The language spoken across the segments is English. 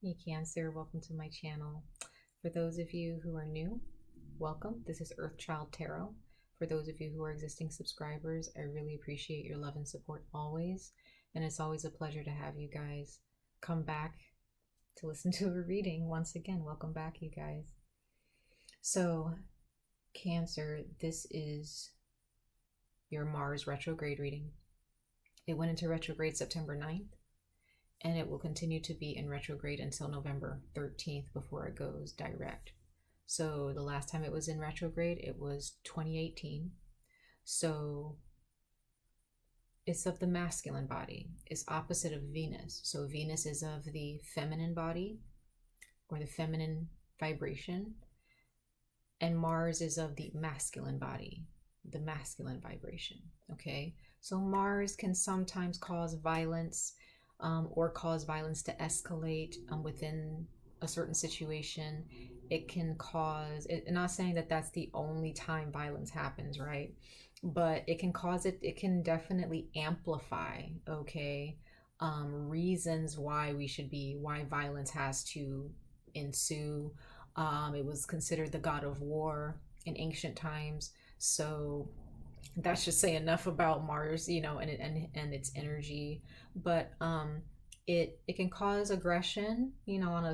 Hey Cancer, welcome to my channel. For those of you who are new, welcome. This is Earthchild Tarot. For those of you who are existing subscribers, I really appreciate your love and support always. And it's always a pleasure to have you guys come back to listen to a reading. Once again, welcome back, you guys. So, Cancer, this is your Mars retrograde reading. It went into retrograde September 9th. And it will continue to be in retrograde until November 13th before it goes direct. So the last time it was in retrograde, it was 2018. So it's of the masculine body. It's opposite of Venus. So Venus is of the feminine body or the feminine vibration. And Mars is of the masculine body, the masculine vibration. Okay. So Mars can sometimes cause violence, or cause violence to escalate within a certain situation. It can cause, not saying that that's the only time violence happens, right? But it can cause it can definitely amplify, okay, reasons why violence has to ensue. It was considered the god of war in ancient times. So that should say enough about Mars, you know, and its energy. But it can cause aggression, you know, on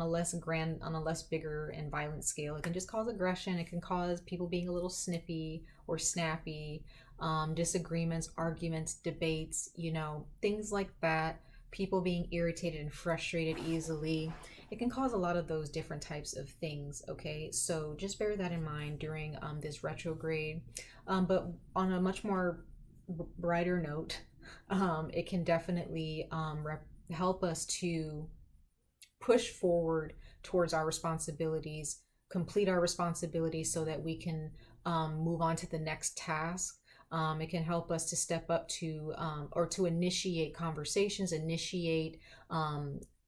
a less grand, on a less bigger and violent scale. It can just cause aggression. It can cause people being a little snippy or snappy, disagreements, arguments, debates, you know, things like that. People being irritated and frustrated easily. It can cause a lot of those different types of things, okay? So just bear that in mind during this retrograde. But on a much more brighter note, it can definitely help us to push forward towards our responsibilities, complete our responsibilities so that we can move on to the next task. It can help us to step up to or to initiate conversations, initiate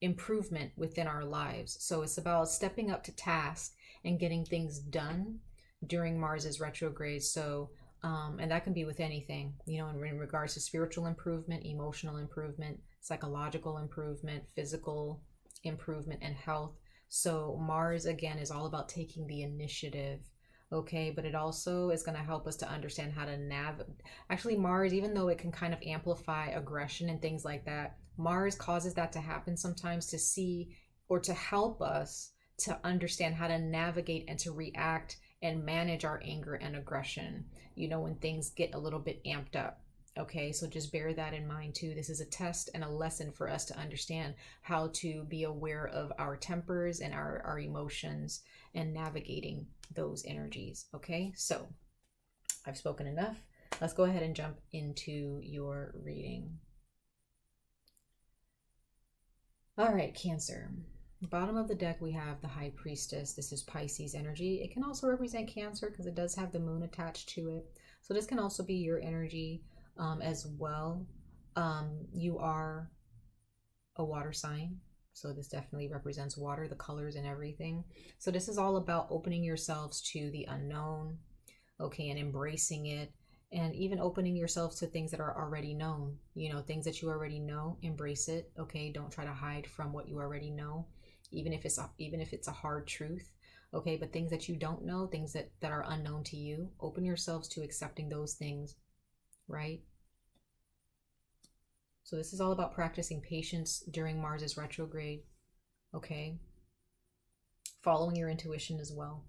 improvement within our lives. So it's about stepping up to task and getting things done during Mars's retrograde. So and that can be with anything, you know, in regards to spiritual improvement, emotional improvement, psychological improvement, physical improvement, and health. So Mars, again, is all about taking the initiative, okay? But it also is going to help us to understand how to Actually, Mars, even though it can kind of amplify aggression and things like that, Mars causes that to happen sometimes to see or to help us to understand how to navigate and to react and manage our anger and aggression, you know, when things get a little bit amped up. Okay, so just bear that in mind too. This is a test and a lesson for us to understand how to be aware of our tempers and our emotions and navigating those energies. Okay, so I've spoken enough. Let's go ahead and jump into your reading. All right, Cancer. Bottom of the deck, we have the High Priestess. This is Pisces energy. It can also represent Cancer because it does have the moon attached to it. So this can also be your energy as well. You are a water sign. So this definitely represents water, the colors and everything. So this is all about opening yourselves to the unknown, okay, and embracing it. And even opening yourselves to things that are already known, you know, things that you already know, embrace it, okay? Don't try to hide from what you already know, even if it's a hard truth, okay? But things that you don't know, things that are unknown to you, open yourselves to accepting those things, right? So this is all about practicing patience during Mars's retrograde, okay? Following your intuition as well.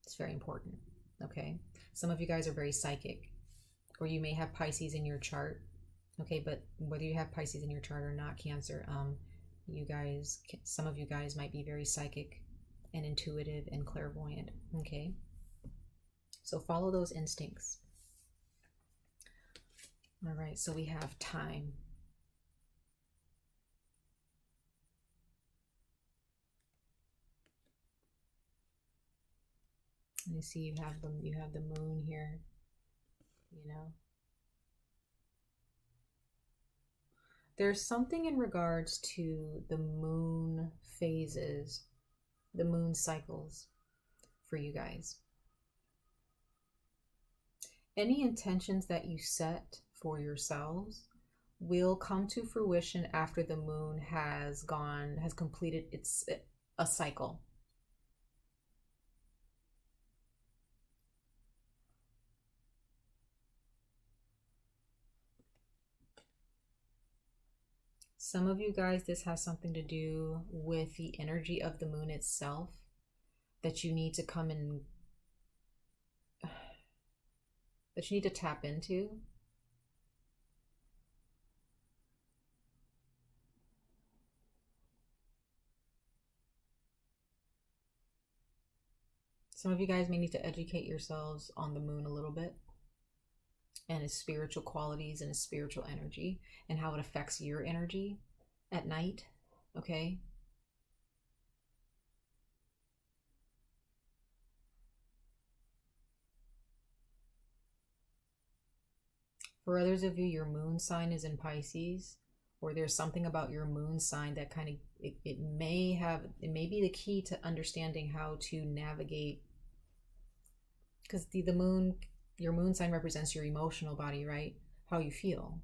It's very important, okay? Some of you guys are very psychic, or you may have Pisces in your chart, okay? But whether you have Pisces in your chart or not, Cancer, some of you guys might be very psychic and intuitive and clairvoyant, okay? So follow those instincts. All right, so we have time. You see, you have the moon here, you know. There's something in regards to the moon phases, the moon cycles for you guys. Any intentions that you set for yourselves will come to fruition after the moon has completed a cycle. Some of you guys, this has something to do with the energy of the moon itself that you need to that you need to tap into. Some of you guys may need to educate yourselves on the moon a little bit and its spiritual qualities and its spiritual energy and how it affects your energy at night, okay? For others of you, your moon sign is in Pisces, or there's something about your moon sign that kind of, it may be the key to understanding how to navigate, because the moon, your moon sign represents your emotional body, right? How you feel,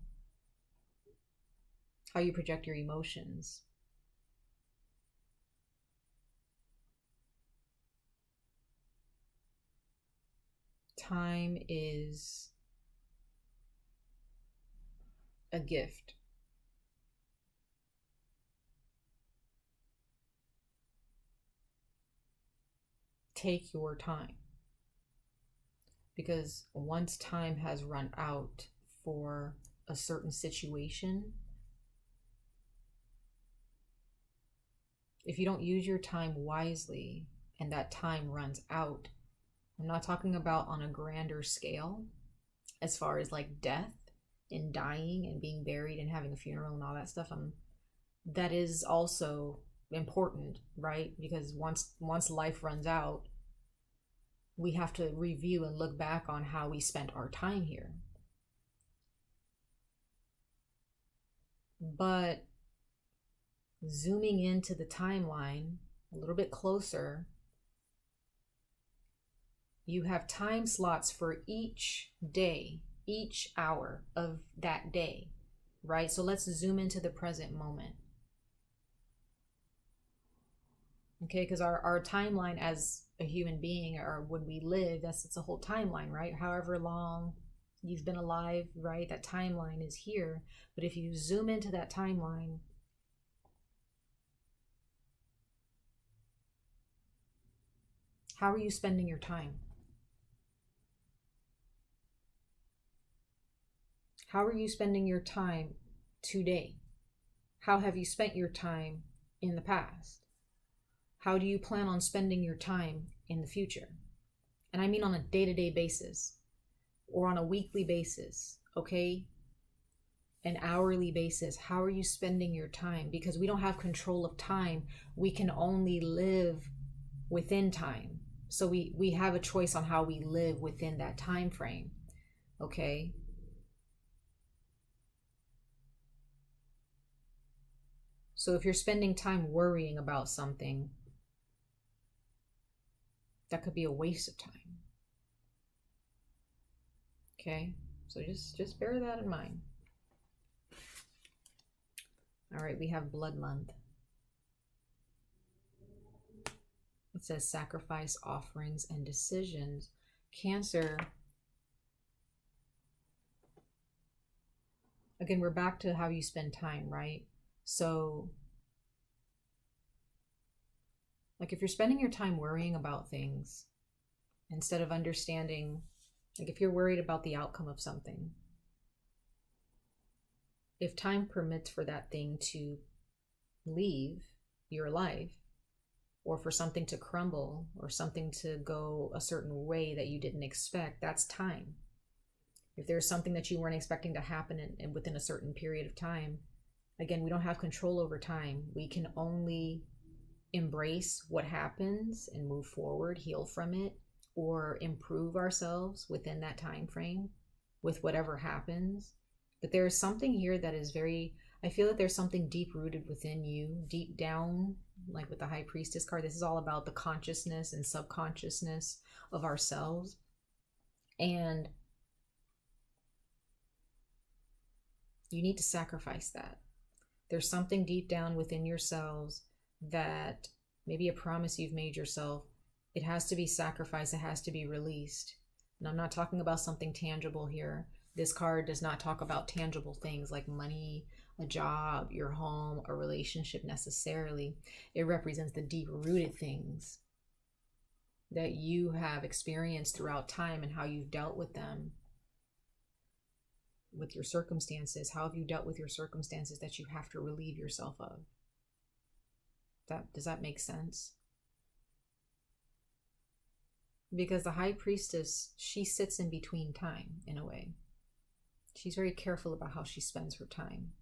how you project your emotions. Time is a gift. Take your time. Because once time has run out for a certain situation, if you don't use your time wisely and that time runs out, I'm not talking about on a grander scale as far as like death and dying and being buried and having a funeral and all that stuff. That is also important, right? Because once life runs out, we have to review and look back on how we spent our time here. But zooming into the timeline a little bit closer, you have time slots for each day, each hour of that day, right? So let's zoom into the present moment. Okay, because our timeline as a human being, or when we live, it's a whole timeline, right? However long you've been alive, right? That timeline is here. But if you zoom into that timeline, how are you spending your time? How are you spending your time today? How have you spent your time in the past? How do you plan on spending your time in the future? And I mean on a day-to-day basis or on a weekly basis, okay? An hourly basis. How are you spending your time? Because we don't have control of time. We can only live within time. So we have a choice on how we live within that time frame, okay? So if you're spending time worrying about something, that could be a waste of time. Okay, so just bear that in mind. All right, we have blood month. It says sacrifice, offerings, and decisions. Cancer. Again, we're back to how you spend time, right? So, like if you're spending your time worrying about things instead of understanding, like if you're worried about the outcome of something, if time permits for that thing to leave your life, or for something to crumble, or something to go a certain way that you didn't expect, that's time. If there's something that you weren't expecting to happen within a certain period of time, again, we don't have control over time. We can only embrace what happens and move forward, heal from it, or improve ourselves within that time frame with whatever happens. But there is something here that is I feel that there's something deep rooted within you, deep down, like with the High Priestess card. This is all about the consciousness and subconsciousness of ourselves. And You need to sacrifice that. There's something deep down within yourselves that maybe a promise you've made yourself. It has to be sacrificed. It has to be released. And I'm not talking about something tangible here. This card does not talk about tangible things like money, a job, your home, a relationship necessarily. It represents the deep-rooted things that you have experienced throughout time and how you've dealt with them, with your circumstances. How have you dealt with your circumstances that you have to relieve yourself of? Does that make sense? Because the High Priestess, she sits in between time in a way. She's very careful about how she spends her time.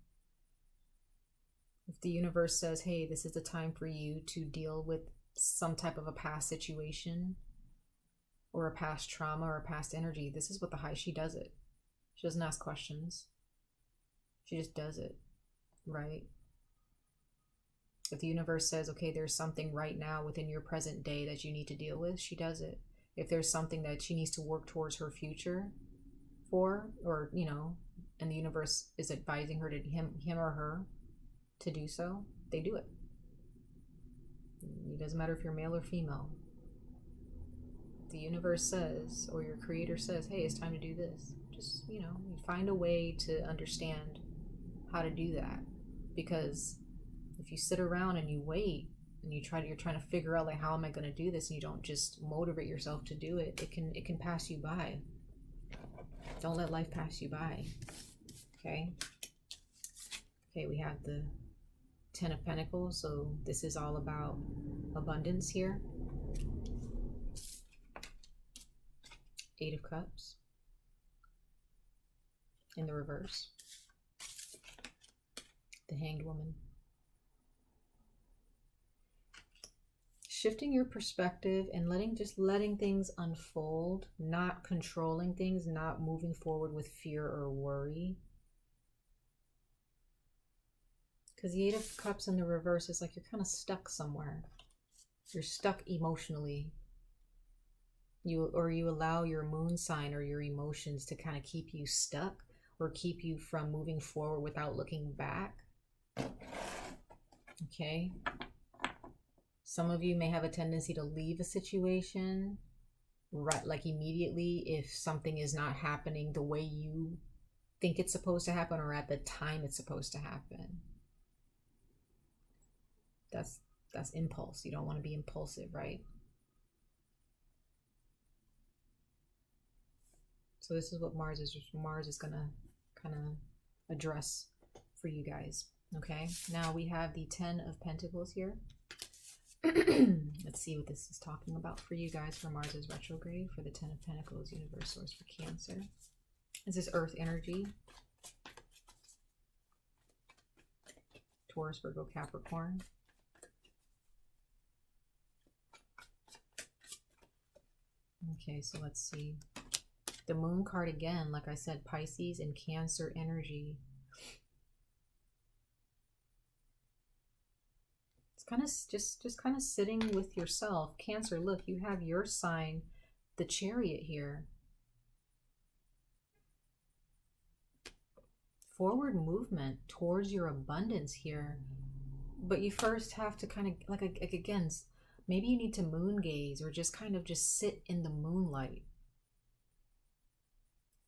If the universe says, hey, this is the time for you to deal with some type of a past situation or a past trauma or a past energy, this is what the High, she does it. She doesn't ask questions. She just does it, right? If the universe says, okay, there's something right now within your present day that you need to deal with, she does it. If there's something that she needs to work towards her future for, or, you know, and the universe is advising her to him or her to do so, they do it. It doesn't matter if you're male or female. The universe says, or your creator says, hey, it's time to do this. Just, you know, you find a way to understand how to do that. Because if you sit around and you wait and you're trying to figure out, like, how am I going to do this, and you don't just motivate yourself to do it, it can pass you by. Don't let life pass you by. Okay, we have the Ten of Pentacles, so this is all about abundance here. Eight of Cups in the reverse. The Hanged Woman. Shifting your perspective and letting things unfold, not controlling things, not moving forward with fear or worry. Because the Eight of Cups in the reverse is like you're kind of stuck somewhere. You're stuck emotionally. You allow your moon sign or your emotions to kind of keep you stuck or keep you from moving forward without looking back. Okay. Some of you may have a tendency to leave a situation, right, like immediately if something is not happening the way you think it's supposed to happen or at the time it's supposed to happen. That's impulse. You don't want to be impulsive, right? So this is what Mars is going to kind of address for you guys. Okay, now we have the Ten of Pentacles here. Let's see what this is talking about for you guys for Mars's retrograde, for the Ten of Pentacles, universe source for Cancer. This is Earth energy. Taurus, Virgo, Capricorn. Okay, so let's see. The Moon card again, like I said, Pisces and Cancer energy. It's kind of just kind of sitting with yourself. Cancer, look, you have your sign, the Chariot here. Forward movement towards your abundance here. But you first have to kind of, like again, maybe you need to moon gaze or just kind of just sit in the moonlight.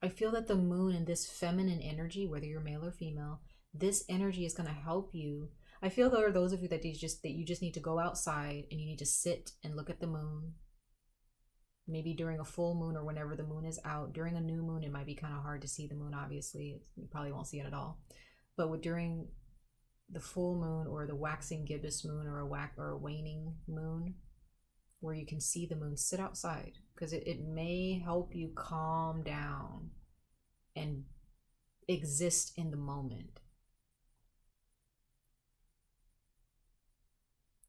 I feel that the moon and this feminine energy, whether you're male or female, this energy is going to help you. I feel there are those of you that you just need to go outside and you need to sit and look at the moon. Maybe during a full moon or whenever the moon is out. During a new moon, it might be kind of hard to see the moon, obviously. You probably won't see it at all. But during the full moon or the waxing gibbous moon or a waning moon, where you can see the moon, sit outside, because it may help you calm down and exist in the moment.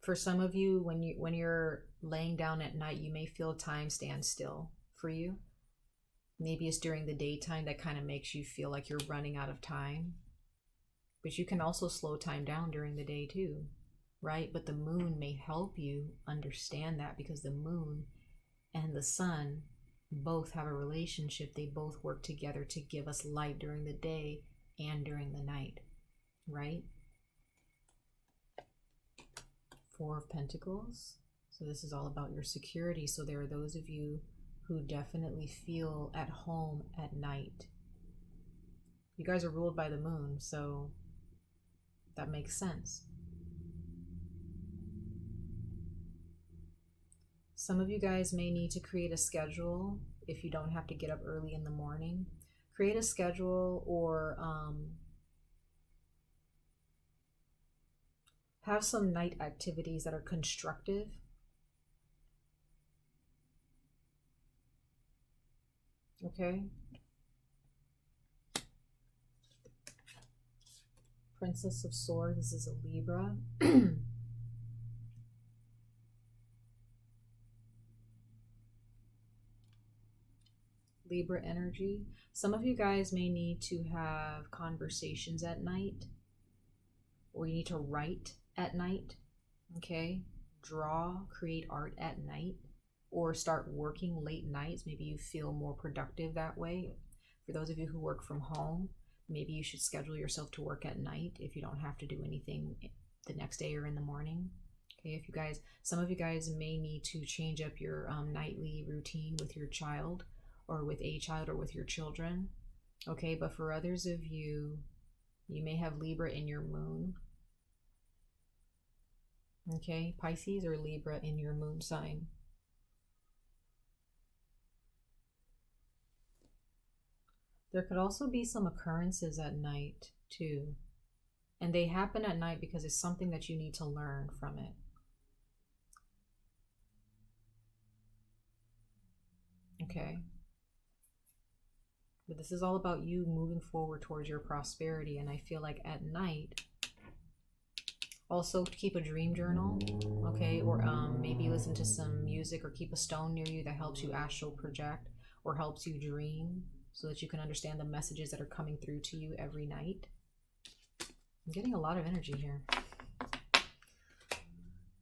For some of you, when you're laying down at night, you may feel time stand still for you. Maybe it's during the daytime that kind of makes you feel like you're running out of time. But you can also slow time down during the day too, right? But the moon may help you understand that, because the moon and the sun both have a relationship. They both work together to give us light during the day and during the night, right? Four of Pentacles. So this is all about your security. So there are those of you who definitely feel at home at night. You guys are ruled by the moon, so that makes sense. Some of you guys may need to create a schedule if you don't have to get up early in the morning. Create a schedule, or have some night activities that are constructive. Okay. Princess of Swords, this is a Libra. Libra energy. Some of you guys may need to have conversations at night, or you need to write at night, okay? Draw, create art at night, or start working late nights. Maybe you feel more productive that way. For those of you who work from home, maybe you should schedule yourself to work at night if you don't have to do anything the next day or in the morning. Okay, if you guys, some of you guys may need to change up your nightly routine with your child, or with a child, or with your children. Okay, but for others of you, you may have Libra in your moon. Okay, Pisces or Libra in your moon sign. There could also be some occurrences at night too. And they happen at night because it's something that you need to learn from it. Okay. But this is all about you moving forward towards your prosperity. And I feel like at night, also to keep a dream journal, okay? Or maybe listen to some music, or keep a stone near you that helps you astral project or helps you dream, so that you can understand the messages that are coming through to you every night. I'm getting a lot of energy here.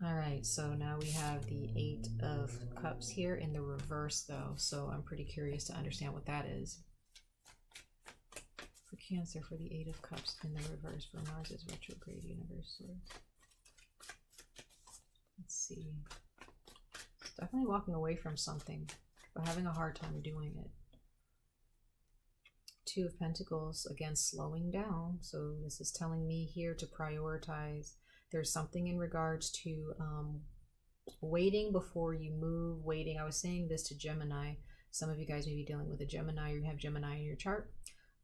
All right, so now we have the Eight of Cups here in the reverse though. So I'm pretty curious to understand what that is. For Cancer, for the Eight of Cups in the reverse, for Mars's retrograde universe. Let's see. It's definitely walking away from something, but having a hard time doing it. Two of Pentacles, again, slowing down. So this is telling me here to prioritize. There's something in regards to waiting before you move, waiting. I was saying this to Gemini. Some of you guys may be dealing with a Gemini, or you have Gemini in your chart.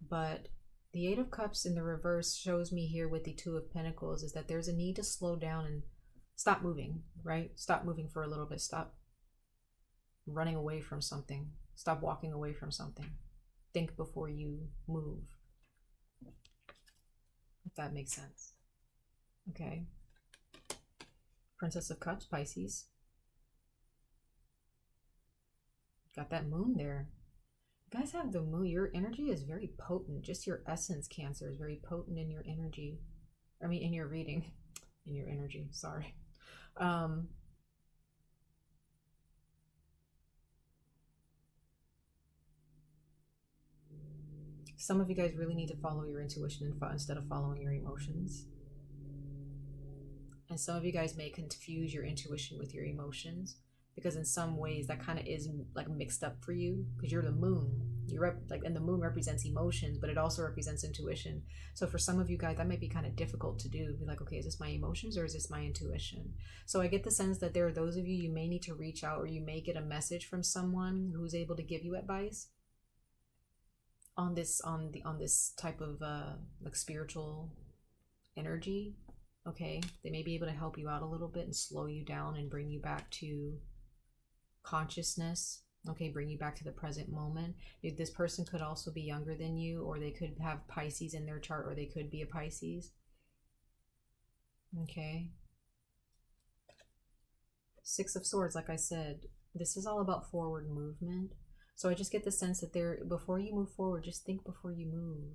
But the Eight of Cups in the reverse shows me here with the Two of Pentacles is that there's a need to slow down and stop moving, right? Stop moving for a little bit. Stop running away from something. Stop walking away from something. Think before you move, if that makes sense. Okay. Princess of Cups, Pisces. Got that moon there. You guys have the moon. Your energy is very potent. Just your essence, Cancer, is very potent in your energy. I mean, in your reading. In your energy, sorry. Some of you guys really need to follow your intuition instead of following your emotions. And some of you guys may confuse your intuition with your emotions, because in some ways that kind of is like mixed up for you, because you're the moon. And the moon represents emotions, but it also represents intuition. So for some of you guys, that might be kind of difficult to do. Be like, okay, is this my emotions or is this my intuition? So I get the sense that there are those of you, you may need to reach out, or you may get a message from someone who's able to give you advice on this type of like spiritual energy. Okay, they may be able to help you out a little bit and slow you down and bring you back to consciousness. Okay, bring you back to the present moment. This person could also be younger than you, or they could have Pisces in their chart, or they could be a Pisces. Okay. Six of Swords, like I said, this is all about forward movement. So I just get the sense that before you move forward, just think before you move.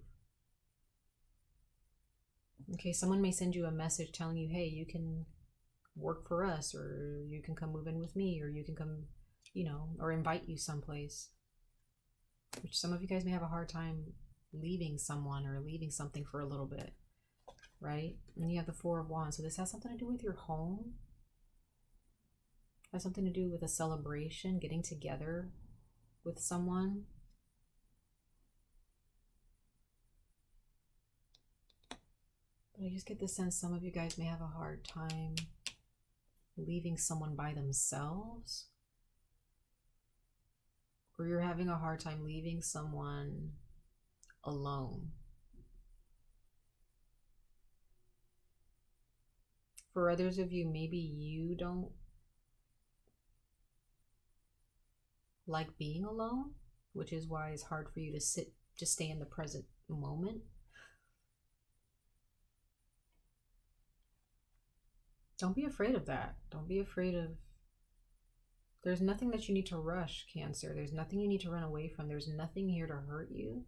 Okay, someone may send you a message telling you, hey, you can work for us, or you can come move in with me, or you can come, or invite you someplace. Which some of you guys may have a hard time leaving someone or leaving something for a little bit, right? And you have the Four of Wands. So this has something to do with your home. It has something to do with a celebration, getting together with someone. But I just get the sense some of you guys may have a hard time leaving someone by themselves. Or you're having a hard time leaving someone alone. For others of you, maybe you don't like being alone, which is why it's hard for you to stay in the present moment. Don't be afraid of that. Don't be afraid of... There's nothing that you need to rush, Cancer. There's nothing you need to run away from. There's nothing here to hurt you.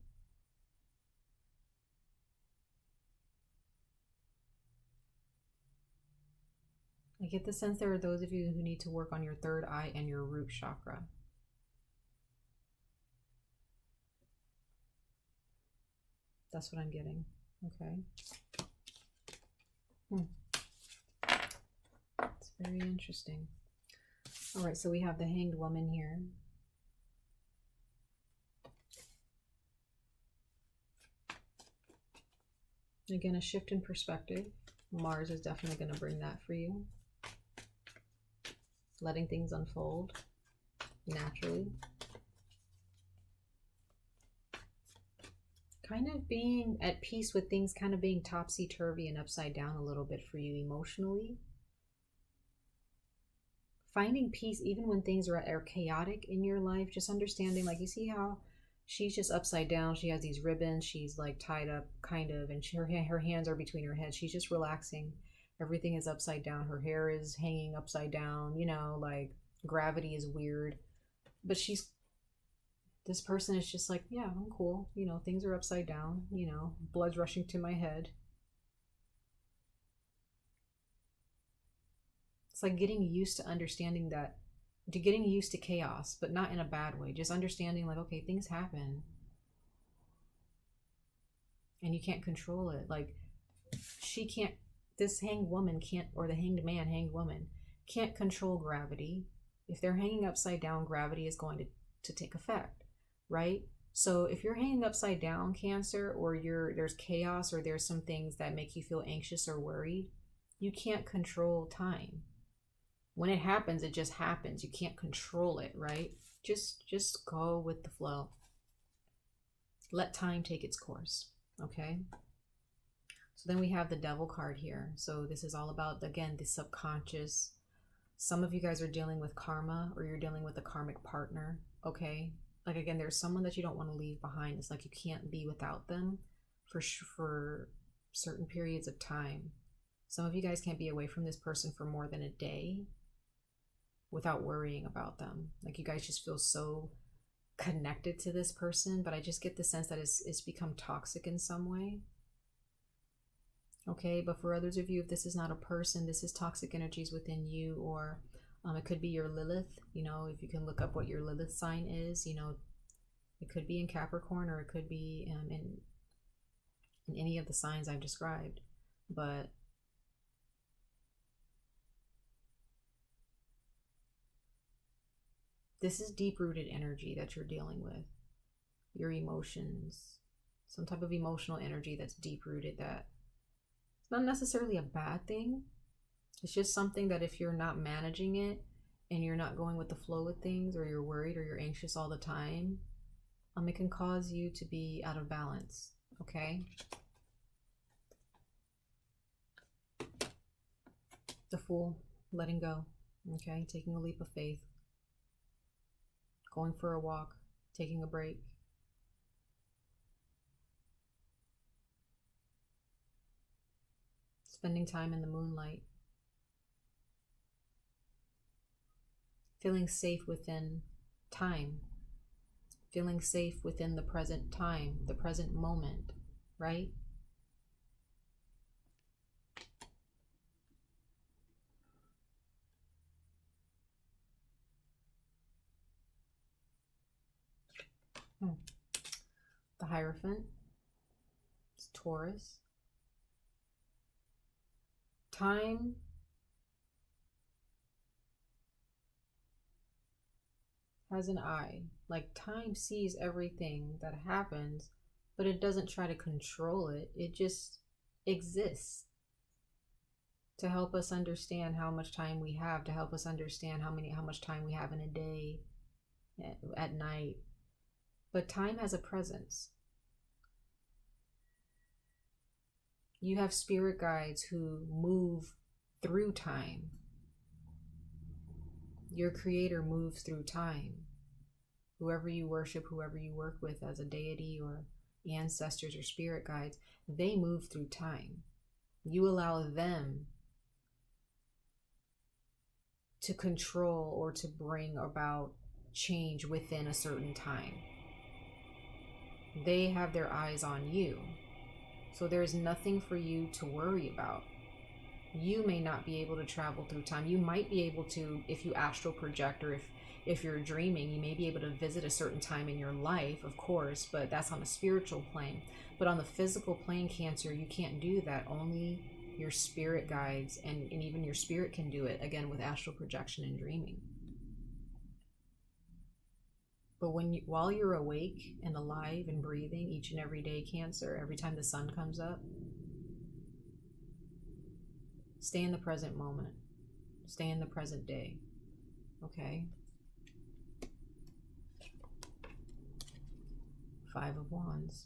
I get the sense there are those of you who need to work on your third eye and your root chakra. That's what I'm getting. Okay. It's very interesting. All right, so we have the Hanged Woman here. Again, a shift in perspective. Mars is definitely going to bring that for you. Letting things unfold naturally. Kind of being at peace with things kind of being topsy-turvy and upside down a little bit for you emotionally. Finding peace even when things are chaotic in your life. Just understanding, like, you see how she's just upside down. She has these ribbons. She's like tied up kind of, and her hands are between her head. She's just relaxing. Everything is upside down. Her hair is hanging upside down. You know, like gravity is weird. But this person is just like, yeah, I'm cool. You know, things are upside down. You know, blood's rushing to my head. It's like getting used to understanding that, to getting used to chaos, but not in a bad way. Just understanding like, okay, things happen. And you can't control it. Like, this hanged woman can't, or the hanged man, hanged woman, can't control gravity. If they're hanging upside down, gravity is going to take effect, right? So if you're hanging upside down, Cancer, or there's chaos, or there's some things that make you feel anxious or worried, you can't control time. When it happens, it just happens. You can't control it, right? Just go with the flow. Let time take its course, okay? So then we have the Devil card here. So this is all about, again, the subconscious. Some of you guys are dealing with karma, or you're dealing with a karmic partner, okay? Like, again, there's someone that you don't want to leave behind. It's like you can't be without them for certain periods of time. Some of you guys can't be away from this person for more than a day without worrying about them. Like, you guys just feel so connected to this person, but I just get the sense that it's become toxic in some way. Okay, but for others of you, if this is not a person, this is toxic energies within you, or it could be your Lilith. You know, if you can look up what your Lilith sign is, you know, it could be in Capricorn, or it could be in any of the signs I've described. But this is deep-rooted energy that you're dealing with. Your emotions, some type of emotional energy that's deep-rooted, that it's not necessarily a bad thing. It's just something that if you're not managing it and you're not going with the flow with things, or you're worried or you're anxious all the time, it can cause you to be out of balance, okay? The Fool, letting go, okay? Taking a leap of faith. Going for a walk, taking a break. Spending time in the moonlight. Feeling safe within time. Feeling safe within the present time, the present moment, right? The Hierophant. Taurus. Time has an eye. Like, time sees everything that happens, but it doesn't try to control it. It just exists to help us understand how much time we have, to help us understand how much time we have in a day, at night. But time has a presence. You have spirit guides who move through time. Your creator moves through time. Whoever you worship, whoever you work with as a deity or ancestors or spirit guides, they move through time. You allow them to control or to bring about change within a certain time. They have their eyes on you. So there's nothing for you to worry about. You may not be able to travel through time. You might be able to, if you astral project, or if you're dreaming, you may be able to visit a certain time in your life, of course, but that's on a spiritual plane. But on the physical plane, Cancer, you can't do that. Only your spirit guides and even your spirit can do it, again, with astral projection and dreaming. But while you're awake and alive and breathing each and every day, Cancer, every time the sun comes up, stay in the present moment. Stay in the present day. Okay? 5 of Wands.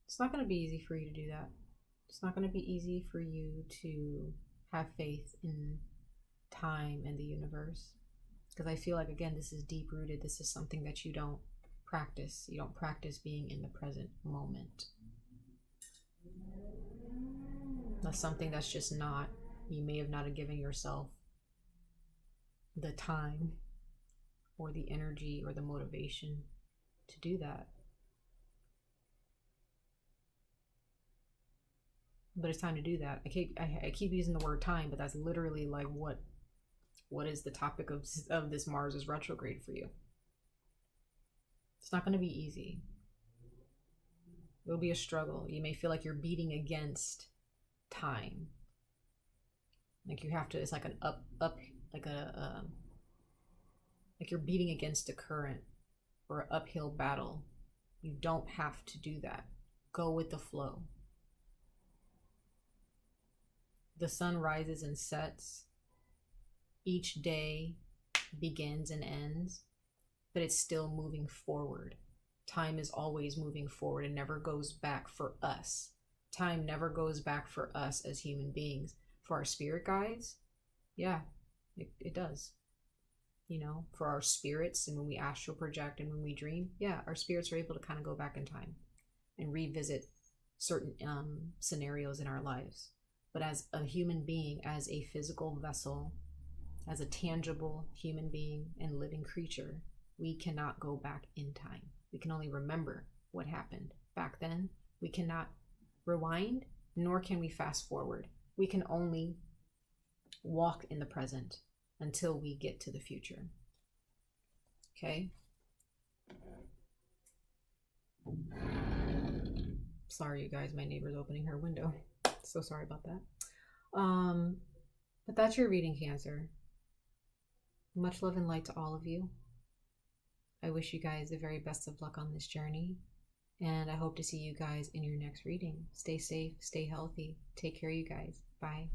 It's not going to be easy for you to do that. It's not going to be easy for you to have faith in time and the universe. Because I feel like, again, this is deep rooted. This is something that you don't practice. You don't practice being in the present moment. That's something that's just not, you may have not given yourself the time or the energy or the motivation to do that. But it's time to do that. I keep using the word time, but that's literally like what is the topic of this Mars retrograde for you. It's not going to be easy. It'll be a struggle. You may feel like you're beating against time. Like you have to, it's like an like you're beating against a current or an uphill battle. You don't have to do that. Go with the flow. The sun rises and sets. Each day begins and ends, but it's still moving forward. Time is always moving forward and never goes back for us. Time never goes back for us as human beings. For our spirit guides, yeah, it does. You know, for our spirits, and when we astral project and when we dream, yeah, our spirits are able to kind of go back in time and revisit certain scenarios in our lives. But as a human being, as a physical vessel, as a tangible human being and living creature, we cannot go back in time. We can only remember what happened back then. We cannot rewind, nor can we fast forward. We can only walk in the present until we get to the future. Okay? Sorry, you guys, my neighbor's opening her window. So sorry about that. But that's your reading, Cancer. Much love and light to all of you. I wish you guys the very best of luck on this journey. And I hope to see you guys in your next reading. Stay safe, stay healthy. Take care, you guys. Bye.